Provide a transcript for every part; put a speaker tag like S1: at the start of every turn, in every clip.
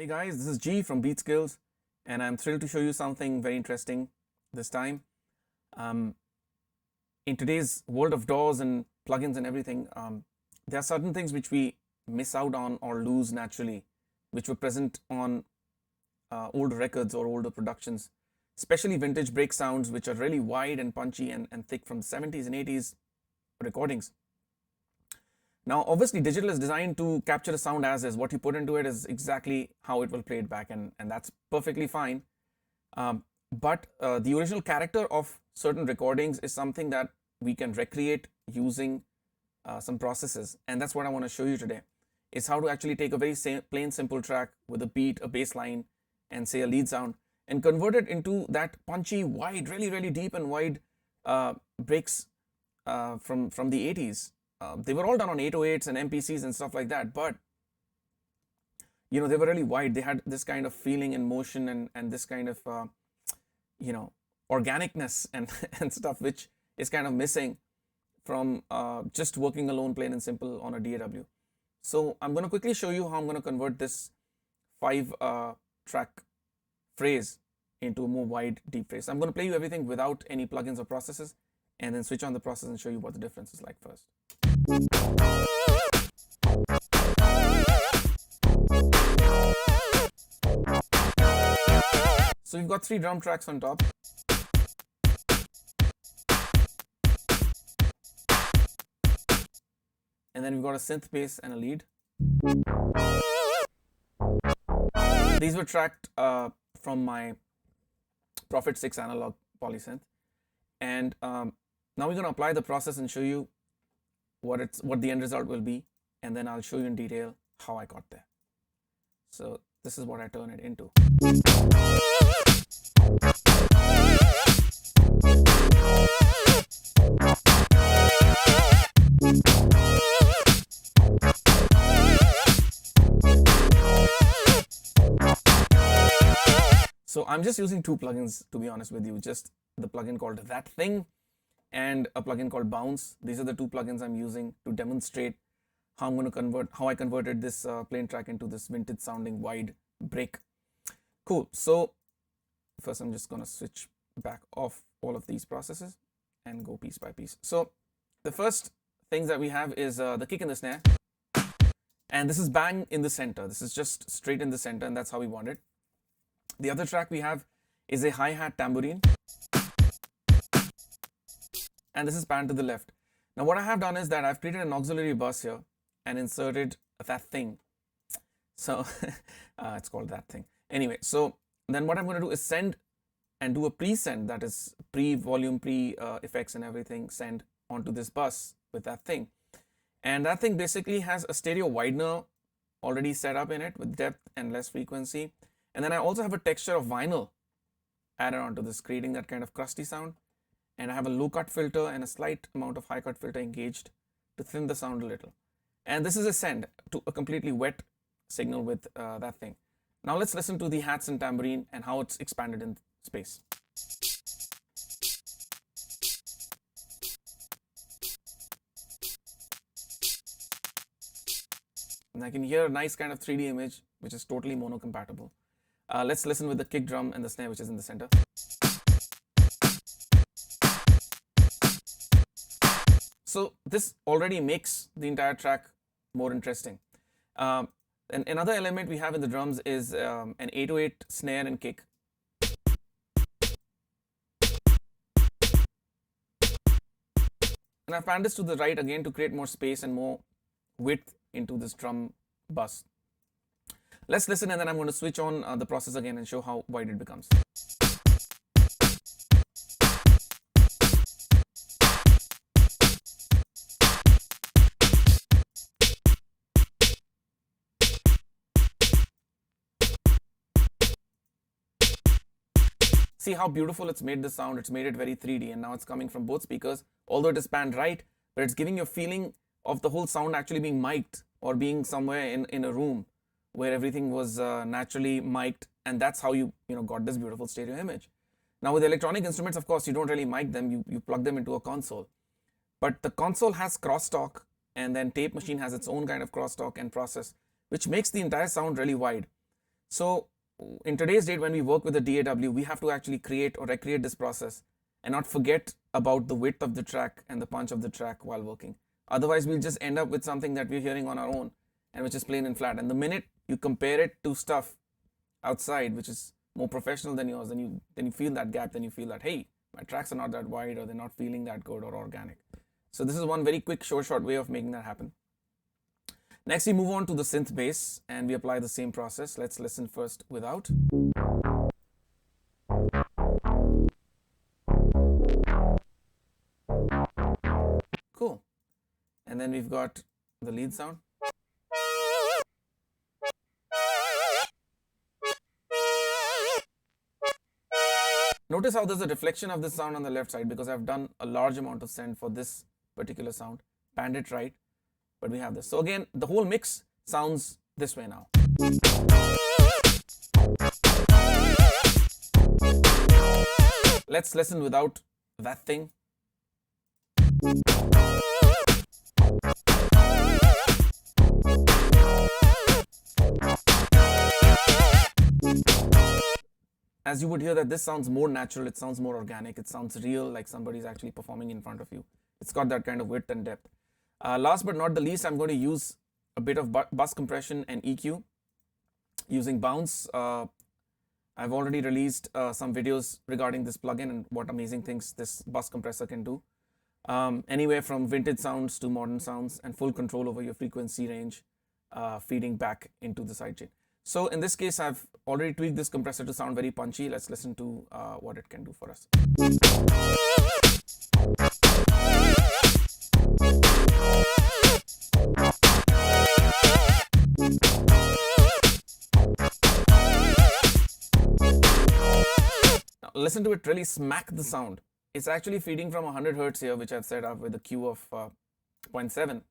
S1: Hey guys, this is G from Beatskillz, and I'm thrilled to show you something very interesting this time. Um, in today's world of DAWs and plugins and everything, there are certain things which we miss out on or lose naturally, which were present on older records or older productions, especially vintage break sounds, which are really wide and punchy and thick from the 70s and 80s recordings. Now, obviously, digital is designed to capture the sound as is. What you put into it is exactly how it will play it back, and that's perfectly fine. But the original character of certain recordings is something that we can recreate using some processes, and that's what I want to show you today, is how to actually take a very plain, simple track with a beat, a bass line, and say a lead sound, and convert it into that punchy, wide, really, really deep and wide breaks from the 80s. They were all done on 808s and MPCs and stuff like that, but they were really wide. They had this kind of feeling and motion and this kind of organicness and and stuff, which is kind of missing from just working alone, plain and simple, on a DAW. So I'm going to quickly show you how I'm going to convert this 5-track phrase into a more wide, deep phrase. I'm going to play you everything without any plugins or processes, and then switch on the process and show you what the difference is like first. So we've got 3 drum tracks on top. And then we've got a synth bass and a lead. These were tracked from my Prophet 6 analog polysynth. And now we're going to apply the process and show you what the end result will be, and then I'll show you in detail how I got there. So this is what I turn it into. So I'm just using 2 plugins, to be honest with you, just the plugin called That Thing and a plugin called Bounce. These are the 2 plugins I'm using to demonstrate how I converted this plain track into this vintage sounding wide break. Cool. So first I'm just going to switch back off all of these processes and go piece by piece. So the first things that we have is the kick and the snare, and this is bang in the center. This is just straight in the center, and that's how we want it. The other track we have is a hi-hat tambourine, and this is panned to the left. Now what I have done is that I've created an auxiliary bus here and inserted that thing. So it's called that thing. Anyway, so then what I'm going to do is send and do a pre-send, that is pre-volume, pre-effects and everything, send onto this bus with that thing. And that thing basically has a stereo widener already set up in it with depth and less frequency. And then I also have a texture of vinyl added onto this, creating that kind of crusty sound. And I have a low cut filter and a slight amount of high cut filter engaged to thin the sound a little. And this is a send to a completely wet signal with that thing. Now let's listen to the hats and tambourine and how it's expanded in space. And I can hear a nice kind of 3D image, which is totally mono compatible. Let's listen with the kick drum and the snare, which is in the center. So this already makes the entire track more interesting. And another element we have in the drums is an 808 snare and kick. And I panned this to the right again to create more space and more width into this drum bus. Let's listen, and then I'm going to switch on the process again and show how wide it becomes. See how beautiful it's made the sound. It's made it very 3D, and now it's coming from both speakers, although it is panned right, but it's giving you a feeling of the whole sound actually being mic'd or being somewhere in a room where everything was naturally mic'd, and that's how you got this beautiful stereo image. Now with electronic instruments, of course, you don't really mic them, you plug them into a console. But the console has crosstalk, and then Tape Machine has its own kind of crosstalk and process, which makes the entire sound really wide. So in today's date, when we work with the DAW, we have to actually create or recreate this process and not forget about the width of the track and the punch of the track while working. Otherwise, we'll just end up with something that we're hearing on our own and which is plain and flat. And the minute you compare it to stuff outside, which is more professional than yours, then you feel that gap, then you feel that, hey, my tracks are not that wide, or they're not feeling that good or organic. So this is one very quick, short way of making that happen. Next, we move on to the synth bass and we apply the same process. Let's listen first without. Cool. And then we've got the lead sound. Notice how there's a reflection of this sound on the left side because I've done a large amount of send for this particular sound, panned it right, but we have this. So again, the whole mix sounds this way now. Let's listen without that thing. As you would hear that this sounds more natural, it sounds more organic, it sounds real, like somebody's actually performing in front of you. It's got that kind of width and depth. Last but not the least, I'm going to use a bit of bus compression and EQ using Bounce. I've already released some videos regarding this plugin and what amazing things this bus compressor can do. Anywhere from vintage sounds to modern sounds, and full control over your frequency range, feeding back into the sidechain. So in this case, I've already tweaked this compressor to sound very punchy. Let's listen to what it can do for us. Now listen to it really smack the sound. It's actually feeding from 100 Hertz here, which I've set up with a Q of 0.7.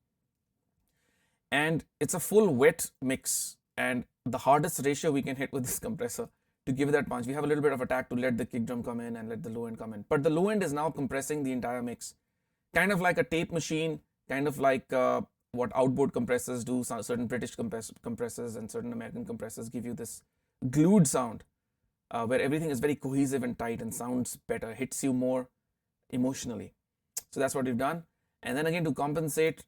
S1: And it's a full wet mix. And the hardest ratio we can hit with this compressor to give it that punch. We have a little bit of attack to let the kick drum come in and let the low end come in. But the low end is now compressing the entire mix. Kind of like a tape machine, kind of like what outboard compressors do. Certain British compressors and certain American compressors give you this glued sound where everything is very cohesive and tight and sounds better, hits you more emotionally. So that's what we've done. And then again, to compensate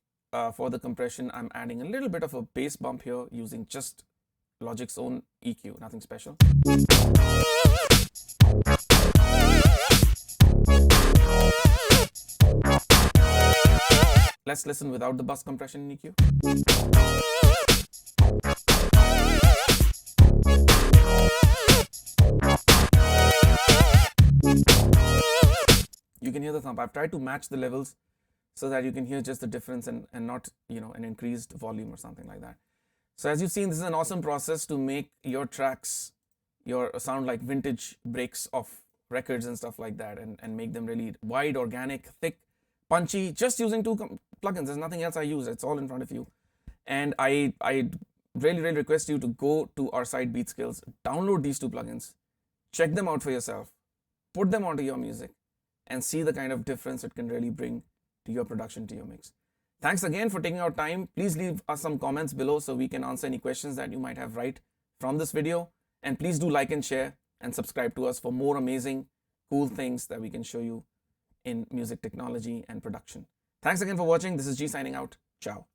S1: for the compression, I'm adding a little bit of a bass bump here using just Logic's own EQ, nothing special. Let's listen without the bus compression in EQ. You can hear the thump. I've tried to match the levels so that you can hear just the difference and not, an increased volume or something like that. So as you've seen, this is an awesome process to make your tracks sound like vintage breaks of records and stuff like that, and make them really wide, organic, thick, punchy, just using two plugins. There's nothing else I use. It's all in front of you. And I really request you to go to our site Beatskillz, download these two plugins, check them out for yourself, put them onto your music, and see the kind of difference it can really bring to your production, to your mix. Thanks again for taking out time. Please leave us some comments below so we can answer any questions that you might have right from this video. And please do like and share and subscribe to us for more amazing, cool things that we can show you in music technology and production. Thanks again for watching. This is G signing out. Ciao.